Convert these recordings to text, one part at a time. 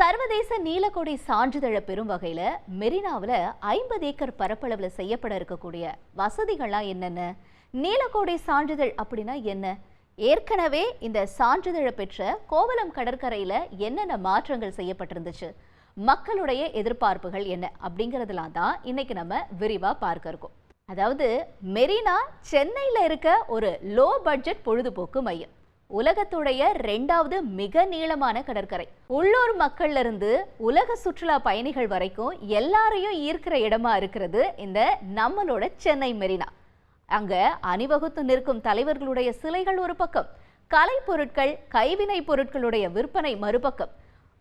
சர்வதேச நீலக்கொடி சான்றிதழ பெறும் வகையில மெரினாவில் 50 ஏக்கர் பரப்பளவுல செய்யப்பட இருக்கக்கூடிய வசதிகள்லாம் என்னென்ன? நீலக்கொடி சான்றிதழ் அப்படின்னா என்ன? ஏற்கனவே இந்த சான்றிதழை பெற்ற கோவளம் கடற்கரையில என்னென்ன மாற்றங்கள் செய்யப்பட்டிருந்துச்சு, மக்களுடைய எதிர்பார்ப்புகள் என்ன அப்படிங்கிறதுலாம் தான் இன்னைக்கு நம்ம விரிவா பார்க்க இருக்கோம். அதாவது மெரினா சென்னையில இருக்க ஒரு லோ பட்ஜெட் பொழுதுபோக்கு மையம். உலகத்துடைய 2வது மிக நீளமான கடற்கரை. உள்ளூர் மக்கள்ல இருந்து உலக சுற்றுலா பயணிகள் வரைக்கும் எல்லாரையும் ஈர்க்கிற இடமா இருக்கிறது இந்த நம்மளோட சென்னை மெரினா. அங்க அணிவகுத்து நிற்கும் தலைவர்களுடைய சிலைகள் ஒரு பக்கம், கலை பொருட்கள், கைவினை பொருட்களுடைய விற்பனை மறுபக்கம்,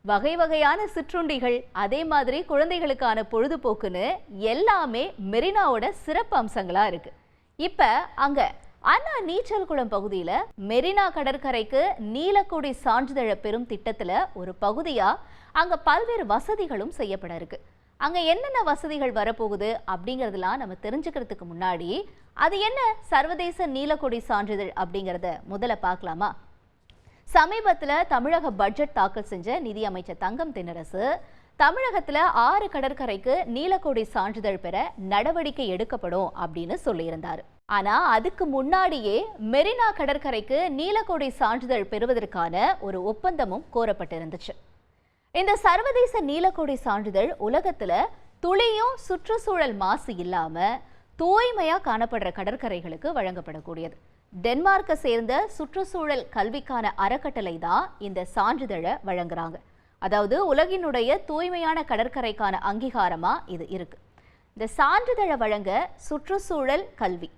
வகை வகையான சிற்றுண்டிகள், அதே மாதிரி குழந்தைகளுக்கான பொழுதுபோக்குன்னு எல்லாமே மெரினாவோட சிறப்பு அம்சங்களா இருக்கு. இப்ப அங்க அண்ணா நீச்சல் குளம் பகுதியில மெரினா கடற்கரைக்கு நீலக்கொடி சான்றிதழ பெறும் திட்டத்துல ஒரு பகுதியா அங்க பல்வேறு வசதிகளும் செய்யப்பட இருக்கு. அங்க என்னென்ன வசதிகள் வரப்போகுது அப்படிங்கறதெல்லாம் நம்ம தெரிஞ்சுக்கிறதுக்கு முன்னாடி அது என்ன சர்வதேச நீலக்கொடி சான்றிதழ் அப்படிங்கறத முதல்ல பார்க்கலாமா? சமீபத்துல தமிழக பட்ஜெட் தாக்கல் செஞ்ச நிதியமைச்சர் தங்கம் தென்னரசு தமிழகத்துல 6 கடற்கரைக்கு நீலக்கொடி சான்றிதழ் பெற நடவடிக்கை எடுக்கப்படும் அப்படின்னு சொல்லியிருந்தாரு. ஆனா அதுக்கு முன்னாடியே மெரினா கடற்கரைக்கு நீலக்கொடி சான்றிதழ் பெறுவதற்கான ஒரு ஒப்பந்தமும் கோரப்பட்டிருந்துச்சு. இந்த சர்வதேச நீலக்கொடி சான்றிதழ் உலகத்துல துளியும் சுற்றுச்சூழல் மாசு இல்லாம தூய்மையா காணப்படுற கடற்கரைகளுக்கு வழங்கப்படக்கூடியது. டென்மார்க்கை சேர்ந்த சுற்றுச்சூழல் கல்விக்கான அறக்கட்டளை தான் இந்த சான்றிதழை வழங்குறாங்க. அதாவது உலகினுடைய தூய்மையான கடற்கரைக்கான அங்கீகாரமா இது இருக்கு. இந்த சான்றிதழை வழங்க சுற்றுச்சூழல் கல்வி,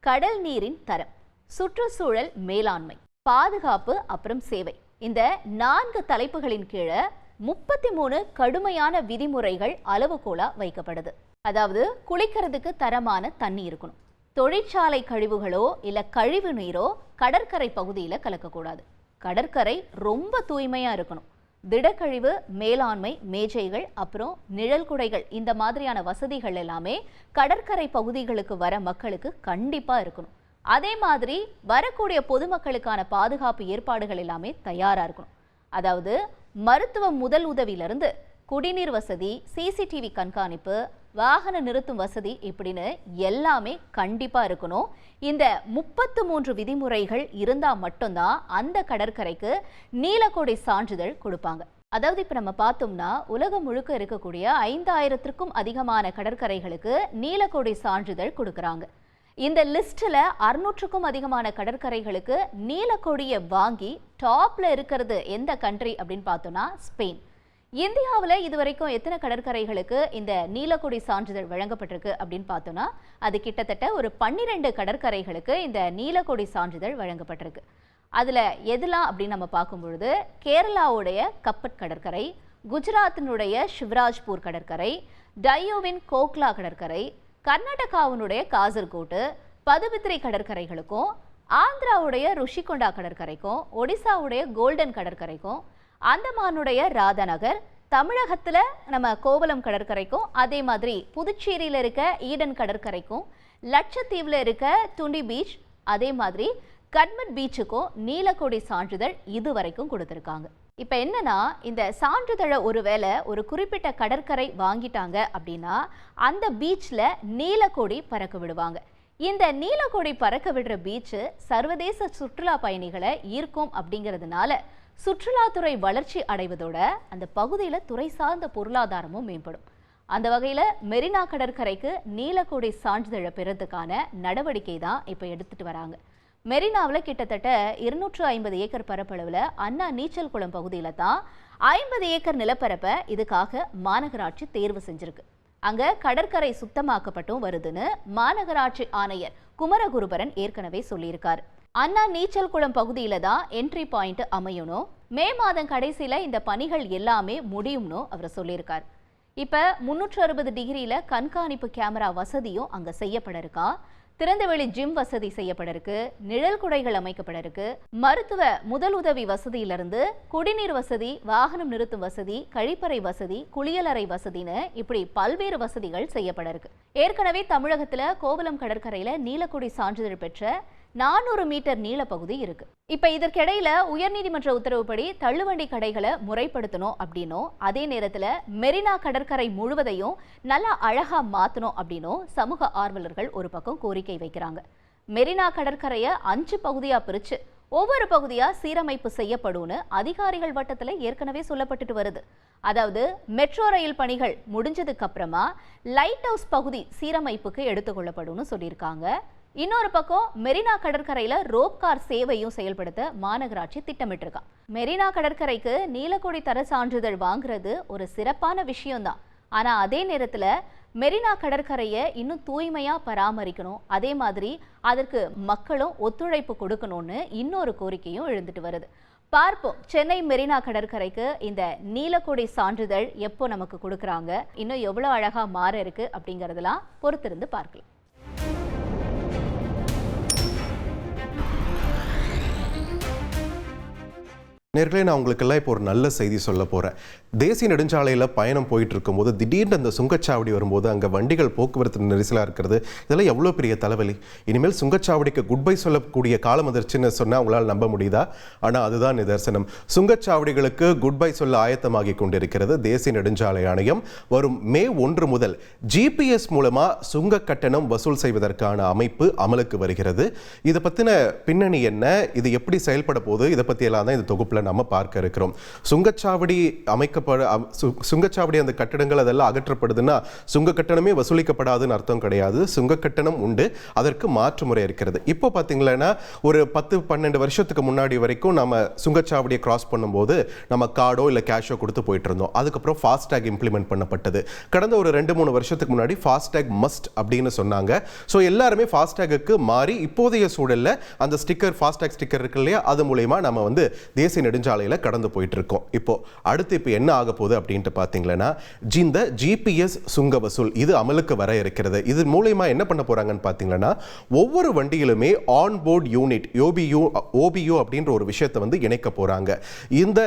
கடல் நீரின் தரம், சுற்றுச்சூழல் மேலாண்மை, பாதுகாப்பு, அப்புறம் சேவை, இந்த 4 தலைப்புகளின் கீழே 33 கடுமையான விதிமுறைகள் அளவுகோலா வைக்கப்படுது. அதாவது குளிக்கிறதுக்கு தரமான தண்ணி இருக்கணும், தொழிற்சாலை கழிவுகளோ இல்ல கழிவு நீரோ கடற்கரை பகுதியில் கலக்கக்கூடாது, கடற்கரை ரொம்ப தூய்மையா இருக்கணும், திடக்கழிவு மேலாண்மை மேஜைகள், அப்புறம் நிழல் குடைகள், இந்த மாதிரியான வசதிகள் எல்லாமே கடற்கரை பகுதிகளுக்கு வர மக்களுக்கு கண்டிப்பா இருக்கணும். அதே மாதிரி வரக்கூடிய பொதுமக்களுக்கான பாதுகாப்பு ஏற்பாடுகள் எல்லாமே தயாரா இருக்கணும். அதாவது மருத்துவ முதல் உதவியிலிருந்து குடிநீர் வசதி, சிசிடிவி கண்காணிப்பு, வாகன நிறுத்தும் வசதி இப்படின்னு எல்லாமே கண்டிப்பா இருக்கணும். இந்த 33 விதிமுறைகள் இருந்தா மட்டும்தான் அந்த கடற்கரைக்கு நீலக்கொடி சான்றிதழ் கொடுப்பாங்க. அதாவது இப்ப நம்ம பார்த்தோம்னா உலகம் முழுக்க இருக்கக்கூடிய 5000க்கும் அதிகமான கடற்கரைகளுக்கு நீலக்கொடி சான்றிதழ் கொடுக்கறாங்க. இந்த லிஸ்ட்ல 600க்கும் அதிகமான கடற்கரைகளுக்கு நீலக்கொடியை வாங்கி டாப்ல இருக்கிறது எந்த கண்ட்ரி அப்படின்னு பார்த்தோம்னா ஸ்பெயின். இந்தியாவில் இதுவரைக்கும் எத்தனை கடற்கரைகளுக்கு இந்த நீலக்கொடி சான்றிதழ் வழங்கப்பட்டிருக்கு அப்படின்னு பார்த்தோம்னா அது கிட்டத்தட்ட ஒரு 12 கடற்கரைகளுக்கு இந்த நீலக்கொடி சான்றிதழ் வழங்கப்பட்டிருக்கு. அதுல எதெல்லாம் அப்படின்னு நம்ம பார்க்கும் பொழுது கேரளாவுடைய கப்பட் கடற்கரை, குஜராத்தினுடைய சிவராஜ்பூர் கடற்கரை, டையோவின் கோக்லா கடற்கரை, கர்நாடகாவினுடைய காசர்கோட்டு, பதுபித்ரி கடற்கரைகளுக்கும், ஆந்திராவுடைய ருஷிகொண்டா கடற்கரைக்கும், ஒடிசாவுடைய கோல்டன் கடற்கரைக்கும், அந்தமானுடைய ராதாநகர், தமிழகத்துல நம்ம கோவளம் கடற்கரைக்கும், அதே மாதிரி புதுச்சேரியில இருக்க ஈடன் கடற்கரைக்கும், லட்சத்தீவுல இருக்க துண்டி பீச், அதே மாதிரி கட்மட் பீச்சுக்கும் நீலக்கொடி சான்றிதழ் இதுவரைக்கும் கொடுத்திருக்காங்க. இப்ப என்னன்னா இந்த சான்றிதழை ஒருவேளை ஒரு குறிப்பிட்ட கடற்கரை வாங்கிட்டாங்க அப்படின்னா அந்த பீச்ல நீலக்கொடி பறக்க விடுவாங்க. இந்த நீலக்கொடி பறக்க விடுற பீச்சு சர்வதேச சுற்றுலா பயணிகளை ஈர்க்கும் அப்படிங்கிறதுனால சுற்றுலாத்துறை வளர்ச்சி அடைவதோட அந்த பகுதியில் துறை சார்ந்த பொருளாதாரமும் மேம்படும். அந்த வகையில் மெரினா கடற்கரைக்கு நீலக்கொடி சான்றிதழை பெறதுக்கான நடவடிக்கை தான் இப்போ எடுத்துட்டு வராங்க. மெரினாவில் கிட்டத்தட்ட 250 ஏக்கர் பரப்பளவில் அண்ணா நீச்சல் குளம் பகுதியில் தான் 50 ஏக்கர் நிலப்பரப்பை இதுக்காக மாநகராட்சி தேர்வு செஞ்சிருக்கு. அங்க கடற்கரை சுத்தமாக்கப்பட்டும் வருதுன்னு மாநகராட்சி ஆணையர் குமரகுருபரன் ஏற்கனவே சொல்லியிருக்காரு. அண்ணா நீச்சல் குளம் பகுதியில தான் என்ட்ரி பாயிண்ட் அமையணும். மே மாதம் கடைசியில இந்த பணிகள் எல்லாமே முடியும்னு அவர் சொல்லியிருக்கார். இப்ப 360 டிகிரியில கண்காணிப்பு கேமரா வசதியும் அங்க செய்யப்பட இருக்கா, திறந்தவெளி ஜிம் வசதி செய்யப்பட இருக்கு, நிழல் குடைகள் அமைக்கப்பட இருக்கு, மருத்துவ முதலுதவி வசதியிலிருந்து குடிநீர் வசதி, வாகனம் நிறுத்தும் வசதி, கழிப்பறை வசதி, குளியலறை வசதின்னு இப்படி பல்வேறு வசதிகள் செய்யப்பட இருக்கு. ஏற்கனவே தமிழகத்துல கோவளம் கடற்கரையில நீலக்கொடி சான்றிதழ் பெற்ற 400 மீட்டர் நீள பகுதி இருக்கு. இப்ப இதற்கிடையில உயர்நீதிமன்ற உத்தரவுப்படி தள்ளுவண்டி கடைகளை முறைப்படுத்தணும் அப்படின்னும், அதே நேரத்துல மெரினா கடற்கரை முழுவதையும் நல்லா அழகா மாத்தணும் அப்படின்னும் சமூக ஆர்வலர்கள் ஒரு பக்கம் கோரிக்கை வைக்கிறாங்க. மெரினா கடற்கரையை 5 பகுதியா பிரிச்சு ஒவ்வொரு பகுதியா சீரமைப்பு செய்யப்படும்னு அதிகாரிகள் வட்டத்துல ஏற்கனவே சொல்லப்பட்டுட்டு வருது. அதாவது மெட்ரோ ரயில் பணிகள் முடிஞ்சதுக்கு அப்புறமா லைட் ஹவுஸ் பகுதி சீரமைப்புக்கு எடுத்துக்கொள்ளப்படும்னு சொல்லியிருக்காங்க. இன்னொரு பக்கம் மெரினா கடற்கரையில ரோப் கார் சேவையும் செயல்படுத்த மாநகராட்சி திட்டமிட்டிருக்காங்க. மெரினா கடற்கரைக்கு நீலக்கொடி தர சான்றிதழ் வாங்குறது ஒரு சிறப்பான விஷயம்தான். ஆனா அதே நேரத்துல மெரினா கடற்கரையை இன்னும் தூய்மையா பராமரிக்கணும், அதே மாதிரி அதற்கு மக்களும் ஒத்துழைப்பு கொடுக்கணும்னு இன்னொரு கோரிக்கையும் எழுந்துட்டு வருது. பார்ப்போம், சென்னை மெரினா கடற்கரைக்கு இந்த நீலக்கொடி சான்றிதழ் எப்போ நமக்கு கொடுக்குறாங்க, இன்னும் எவ்வளோ அழகா மாற இருக்கு அப்படிங்கிறதெல்லாம் பொறுத்திருந்து பார்க்கலாம். நேர்களே, நான் உங்களுக்கெல்லாம் இப்போ ஒரு நல்ல செய்தி சொல்ல போகிறேன். தேசிய நெடுஞ்சாலையில் பயணம் போயிட்டு இருக்கும்போது திடீர்னு அந்த சுங்கச்சாவடி வரும்போது அங்கே வண்டிகள் போக்குவரத்து நெரிசலாக இருக்கிறது. இதெல்லாம் எவ்வளோ பெரிய தலைவலி. இனிமேல் சுங்கச்சாவடிக்கு குட் பை சொல்லக்கூடிய காலம் வந்துருச்சுன்னு சொன்னால் உங்களால் நம்ப முடியுதா? ஆனால் அதுதான் நிதர்சனம். சுங்கச்சாவடிகளுக்கு குட் பை சொல்ல ஆயத்தமாகி கொண்டிருக்கிறது தேசிய நெடுஞ்சாலை ஆணையம். வரும் மே 1 முதல் ஜிபிஎஸ் மூலமாக சுங்க கட்டணம் வசூல் செய்வதற்கான அமைப்பு அமலுக்கு வருகிறது. இதை பற்றின பின்னணி என்ன, இது எப்படி செயல்பட போகுது, இதை பற்றியெல்லாம் தான் இந்த தொகுப்பில் நம்ம பார்க்க இருக்கிறோம். சுங்கச்சாவடி அந்த கட்டடங்கள் அதெல்லாம் அகற்றப்படுதுன்னா சுங்க கட்டணமே வசூலிக்கப்படாதுன்னு அர்த்தம் கிடையாது. சுங்க கட்டணம் உண்டு, அதற்கு மாற்று முறை இருக்கிறது. இப்போ பார்த்தீங்கன்னா ஒரு 10-12 வருஷத்துக்கு முன்னாடி வரைக்கும் நம்ம சுங்கச்சாவடியை கிராஸ் பண்ணும்போது நம்ம கார்டோ இல்லை கேஷோ கொடுத்து போயிட்டு இருந்தோம். அதுக்கப்புறம் ஃபாஸ்டேக் இம்ப்ளிமெண்ட் பண்ணப்பட்டது. கடந்த ஒரு 2-3 வருஷத்துக்கு முன்னாடி ஃபாஸ்டேக் மஸ்ட் அப்படின்னு சொன்னாங்க. ஸோ எல்லாருமே ஃபாஸ்டேக்கு மாறி இப்போதைய சூழலில் அந்த ஸ்டிக்கர், ஃபாஸ்டேக் ஸ்டிக்கர் இருக்கு இல்லையா, அது மூலயமா நம்ம வந்து தேசிய நெடுஞ்சாலையில் கடந்து போயிட்டு இருக்கோம். இப்போ என்ன ஆக போகுது அப்படின்ட்டு பார்த்தீங்கன்னா, இந்த ஜிபிஎஸ் சுங்க வசூல் இது அமலுக்கு வர இருக்கிறது. இது மூலமா என்ன பண்ண போறாங்கன்னு பார்த்தீங்கன்னா, ஒவ்வொரு வண்டியிலுமே ஆன்போர்ட் யூனிட் ஓபியூ அப்படின்ற ஒரு விஷயத்தை வந்து இணைக்க போறாங்க. இந்த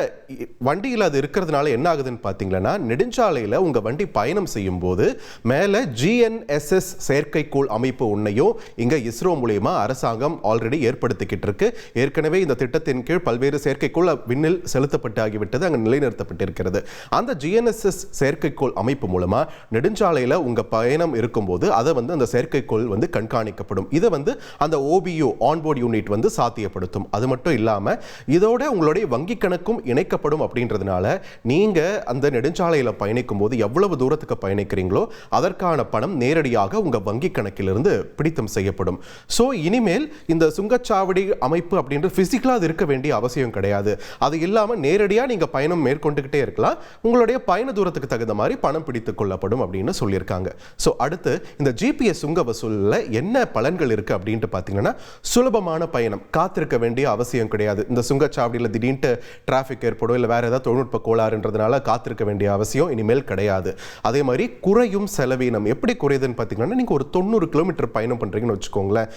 வண்டியில் அது இருக்கிறதுனால என்ன ஆகுதுன்னு பார்த்தீங்கன்னா, நெடுஞ்சாலையில் உங்க வண்டி பயணம் செய்யும் போது மேலே GNSS செயற்கைக்கோள் அமைப்பு ஒன்றையும் இங்க இஸ்ரோ மூலமா அரசாங்கம் ஆல்ரெடி ஏற்படுத்திக்கிட்டு இருக்கு. ஏற்கனவே இந்த திட்டத்தின் கீழ் பல்வேறு செயற்கைக்கோள் விண்ணில் செலுத்தப்பட்டு ஆகிவிட்டது, அங்கே நிலைநிறுத்தப்பட்டிருக்கிறது. அந்த GNSS செயற்கைக்கோள் அமைப்பு மூலமா நெடுஞ்சாலையில் உங்க பயணம் இருக்கும்போது அதை வந்து அந்த செயற்கைக்கோள் வந்து கண்காணிக்கப்படும். இதை வந்து அந்த OBU ஆன்போர்ட் யூனிட் வந்து சாத்தியப்படுத்தும். அது மட்டும் இல்லாம இதோட உங்களுடைய வங்கி கணக்கும் இணைக்கப்படும். அப்படின்றதுனால நீங்க அந்த நெடுஞ்சாலையில் பயணிக்கும் போது எவ்வளவு தூரத்துக்கு பயணிக்கிறீங்களோ அதற்கான பணம் நேரடியாக உங்க வங்கி கணக்கிலிருந்து பிடித்தம் செய்யப்படும். ஸோ இனிமேல் இந்த சுங்கச்சாவடி அமைப்பு அப்படின்ற பிசிக்கலா அது இருக்க வேண்டிய அவசியம் கிடையாது. அது இல்லாம நேரடியாக நீங்க பயணம் மேற்கொண்டுகிட்டே இருக்கலாம். உங்களுடைய பயண தூரத்துக்கு தகுந்த மாதிரி பணம் பிடித்துக் கொள்ளப்படும் அப்படின்னு சொல்லியிருக்காங்க. ஸோ அடுத்து இந்த ஜிபிஎஸ் சுங்க வசூலில் என்ன பலன்கள் இருக்கு அப்படின்ட்டு பார்த்தீங்கன்னா, சுலபமான பயணம், காத்திருக்க வேண்டிய அவசியம் கிடையாது. இந்த சுங்கச்சாவடியில் திடீர்னு டிராஃபிக் ஏற்படும், இல்லை வேற ஏதாவது தொழில்நுட்ப கோளாறுன்றதுனால காத்திருக்க வேண்டிய அவசியம் இனிமேல் கிடையாது. அதே மாதிரி குறையும் செலவீனம். எப்படி குறையுதுன்னு பார்த்தீங்கன்னா, நீங்கள் ஒரு 90 கிலோமீட்டர் பயணம் பண்ணுறீங்கன்னு வச்சுக்கோங்களேன்.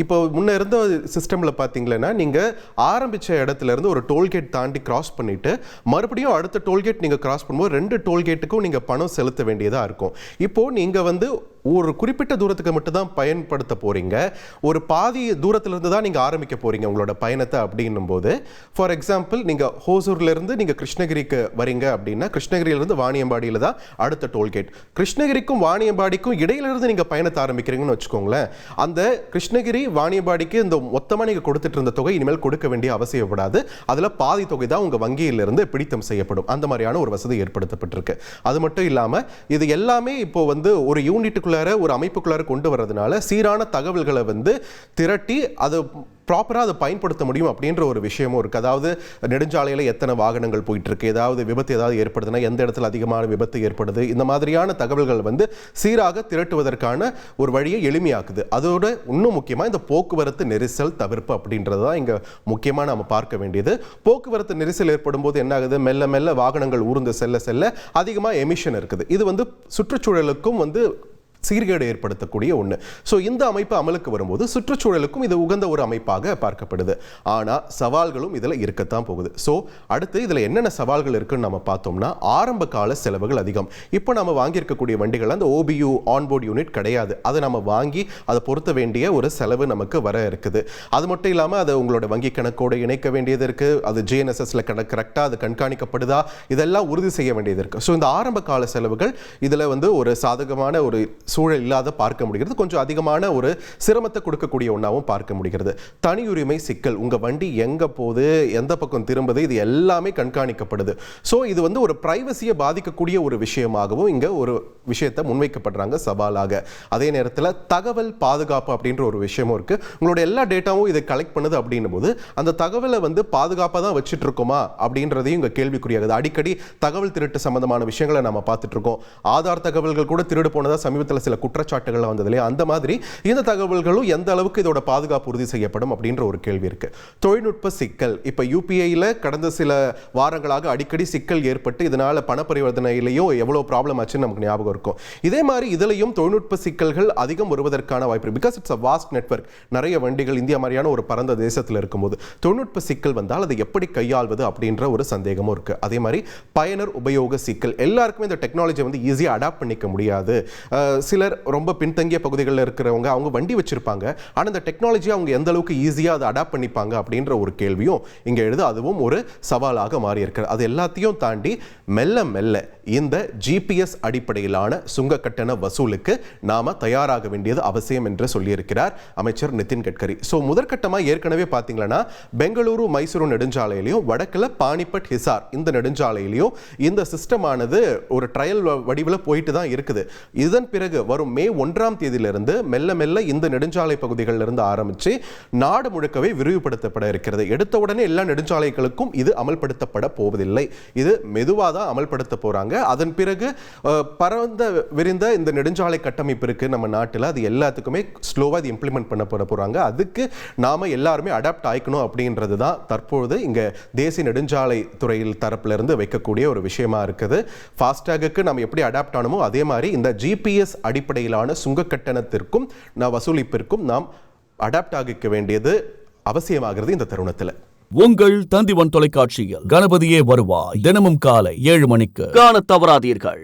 இப்போ முன்ன இருந்த சிஸ்டமில் பார்த்தீங்கன்னா, நீங்கள் ஆரம்பித்த இடத்துல இருந்து ஒரு டோல்கேட் தாண்டி கிராஸ் பண்ணிட்டு மறுபடியும் அடுத்த டோல்கேட் நீங்க கிராஸ் பண்ணும்போது 2 டோல்கேட்டுக்கும் நீங்க பணம் செலுத்த வேண்டியதா இருக்கும். இப்போ நீங்க வந்து ஒரு குறிப்பிட்ட தூரத்துக்கு மட்டும் தான் பயன்படுத்த போறீங்க, ஒரு பாதி தூரத்துல இருந்து தான் நீங்க ஆரம்பிக்க போறீங்க உங்களோட பயணத்தை. அப்படின்னும் போது ஃபார் எக்ஸாம்பிள் நீங்க ஹோசூர்ல இருந்து நீங்க கிருஷ்ணகிரிக்கு வரீங்க அப்படின்னா, கிருஷ்ணகிரியில இருந்து வாணியம்பாடியில தான் அடுத்த டோல்கேட். கிருஷ்ணகிரிக்கும் வாணியம்பாடிக்கும் இடையில இருந்து நீங்க பயணத்தை ஆரம்பிக்கிறீங்கன்னு வச்சுக்கோங்களேன், அந்த கிருஷ்ணகிரி வாணியம்பாடிக்கு இந்த மொத்தமா நீங்க கொடுத்துட்டு இருந்த தொகை இனிமேல் கொடுக்க வேண்டிய அவசியப்படாது. அதுல பாதி தொகை தான் உங்க வங்கியிலிருந்து பிடித்தம் செய்யப்படும். அந்த மாதிரியான ஒரு வசதி ஏற்படுத்தப்பட்டிருக்கு. அது மட்டும் இல்லாம இது எல்லாமே இப்போ வந்து ஒரு யூனிட்டுக்குள்ளார ஒரு அமைப்புக்குள்ளார கொண்டு வர்றதுனால சீரான தகவல்களை வந்து திரட்டி அது ப்ராப்பராக அதை பயன்படுத்த முடியும் அப்படின்ற ஒரு விஷயமும் இருக்குது. அதாவது நெடுஞ்சாலையில் எத்தனை வாகனங்கள் போயிட்டு இருக்கு, ஏதாவது விபத்து ஏதாவது ஏற்படுதுன்னா எந்த இடத்துல அதிகமான விபத்து ஏற்படுது, இந்த மாதிரியான தகவல்கள் வந்து சீராக திரட்டுவதற்கான ஒரு வழியை எளிமையாக்குது. அதோட இன்னும் முக்கியமாக இந்த போக்குவரத்து நெரிசல் தவிர்ப்பு அப்படின்றது தான் இங்கே முக்கியமாக நம்ம பார்க்க வேண்டியது. போக்குவரத்து நெரிசல் ஏற்படும் போது என்ன ஆகுது, மெல்ல மெல்ல வாகனங்கள் ஊர்ந்து செல்ல செல்ல அதிகமாக எமிஷன் இருக்குது. இது வந்து சுற்றுச்சூழலுக்கும் வந்து சீர்கேடு ஏற்படுத்தக்கூடிய ஒன்று. ஸோ இந்த அமைப்பு அமலுக்கு வரும்போது சுற்றுச்சூழலுக்கும் இது உகந்த ஒரு அமைப்பாக பார்க்கப்படுது. ஆனால் சவால்களும் இதில் இருக்கத்தான் போகுது. ஸோ அடுத்து இதில் என்னென்ன சவால்கள் இருக்குன்னு நம்ம பார்த்தோம்னா, ஆரம்ப கால செலவுகள் அதிகம். இப்போ நம்ம வாங்கியிருக்கக்கூடிய வண்டிகள் அந்த OBU ஆன்போர்ட் யூனிட் கிடையாது. அதை நம்ம வாங்கி அதை பொருத்த வேண்டிய ஒரு செலவு நமக்கு வர இருக்குது. அது மட்டும் இல்லாமல் அதை உங்களோட வங்கி கணக்கோடு இணைக்க வேண்டியது இருக்குது. அது GNSSல கரெக்டாக அது கண்காணிக்கப்படுதா, இதெல்லாம் உறுதி செய்ய வேண்டியது இருக்குது. ஸோ இந்த ஆரம்ப கால செலவுகள் இதில் ஒரு சாதகமான ஒரு சூழல் இல்லாத பார்க்க முடிகிறது. கொஞ்சம் அதிகமான ஒரு சிரமத்தை கொடுக்கக்கூடிய ஒன்றாவும் பார்க்க முடிகிறது. தனியுரிமை சிக்கல், உங்க வண்டி எங்க போகுது, எந்த பக்கம் திரும்புது, இது எல்லாமே கண்காணிக்கப்படுது. ஸோ இது ஒரு பிரைவசியை பாதிக்கக்கூடிய ஒரு விஷயமாகவும் இங்க ஒரு விஷயத்தை முன்வைக்கப்படுறாங்க சவாலாக. அதே நேரத்தில் தகவல் பாதுகாப்பு அப்படின்ற ஒரு விஷயமும் இருக்கு. உங்களோட எல்லா டேட்டாவும் இதை கலெக்ட் பண்ணுது அப்படின்னும் போது அந்த தகவலை பாதுகாப்பாக தான் வச்சுட்டு இருக்கோமா அப்படின்றதையும் இங்க கேள்விக்குறியாகுது. அடிக்கடி தகவல் திருட்டு சம்பந்தமான விஷயங்களை நம்ம பார்த்துட்டு இருக்கோம். ஆதார் தகவல்கள் கூட திருடு போனதா சமீபத்தில் சில குற்றச்சாட்டுகள் வந்தது இல்லையா, அந்த மாதிரி இந்த தகவல்களும் எந்த அளவுக்கு இதோட பாதுகாப்பு உறுதி செய்யப்படும் அப்படின்ற ஒரு கேள்வி இருக்கு. தொழில்நுட்ப சிக்கல், இப்ப UPIல கடந்த சில வாரங்களாக அடிக்கடி சிக்கல் ஏற்பட்டு இதனால பண பரிவர்த்தனையிலையும் எவ்வளவு ப்ராப்ளம் ஆச்சுன்னு நமக்கு ஞாபகம் இருக்கும். இதே மாதிரி இதுலயும் தொழில்நுட்ப சிக்கல்கள் அதிகம் வருவதற்கான வாய்ப்பு, because it's a vast network. நிறைய வண்டிகள் இந்தியா மாதிரியான ஒரு பரந்த தேசத்தில் இருக்கும்போது தொழில்நுட்ப சிக்கல் வந்தால் அதை எப்படி கையாள்வது அப்படின்ற ஒரு சந்தேகமும் இருக்கு. அதே மாதிரி பயனர் உபயோக சிக்கல், எல்லாருக்குமே இந்த டெக்னாலஜி ஈஸியாக அடாப்ட் பண்ணிக்க முடியாது. சிலர் ரொம்ப பின்தங்கிய பகுதிகளில் இருக்கிறவங்க அவங்க வண்டி வச்சிருப்பாங்க, ஆனால் இந்த டெக்னாலஜி அவங்க எந்த அளவுக்கு ஈஸியாக அதை அடாப்ட் பண்ணிப்பாங்க அப்படின்ற ஒரு கேள்வியும் இங்கே எழுது. அதுவும் ஒரு சவாலாக மாறி இருக்கிறது. அது எல்லாத்தையும் தாண்டி மெல்ல மெல்ல இந்த GPS அடிப்படையிலான சுங்க கட்டண வசூலுக்கு நாம தயாராக வேண்டியது அவசியம் என்று சொல்லியிருக்கிறார் அமைச்சர் நிதின் கட்கரி. ஸோ முதற்கட்டமாக ஏற்கனவே பார்த்தீங்கன்னா பெங்களூரு மைசூரு நெடுஞ்சாலையிலையும் வடக்கில் பானிபட் ஹிசார் இந்த நெடுஞ்சாலையிலையும் இந்த சிஸ்டமானது ஒரு ட்ரையல் வடிவில் போயிட்டு தான் இருக்குது. இதன் பிறகு வரும் மே 1ஆம் தேதியிலிருந்து மெல்ல மெல்ல இந்த நெடுஞ்சாலை பகுதிகளில் இருந்து ஆரம்பித்து நாடு முழுக்கவே விரிவுபடுத்தப்பட இருக்கிறது. எடுத்த உடனே எல்லா நெடுஞ்சாலைகளுக்கும் இது அமல்படுத்தப்பட போவதில்லை. இது மெதுவாக தான் அமல்படுத்த போறாங்க. அதன் பிறகு பரந்த விரிந்த இந்த நெடுஞ்சாலை கட்டமைப்பு இருக்கு நம்ம நாட்டில், அது எல்லாத்துக்குமே ஸ்லோவா இது இம்ப்ளிமெண்ட் பண்ண போறாங்க. அதுக்கு நாம எல்லாருமே அடாப்ட் ஆயிக்கணும் அப்படின்றது தான் தற்பொழுது இங்க தேசிய நெடுஞ்சாலை துறையில் தரப்புல இருந்து வைக்கக்கூடிய ஒரு விஷயமா இருக்குது. ஃபாஸ்டாகுக்கு நம்ம எப்படி அடாப்ட் ஆனமோ அதே மாதிரி இந்த GPS அடிப்படையிலான சுங்க கட்டணத்திற்கும் வசூலிப்பிற்கும் நாம் அடாப்ட் ஆகிக்க வேண்டியது அவசியமாகிறது இந்த தருணத்தில். உங்கள் தந்திவன் தொலைக்காட்சியில் கணபதியே வருவாய் தினமும் காலை 7 மணிக்கு காணத் தவறாதீர்கள்.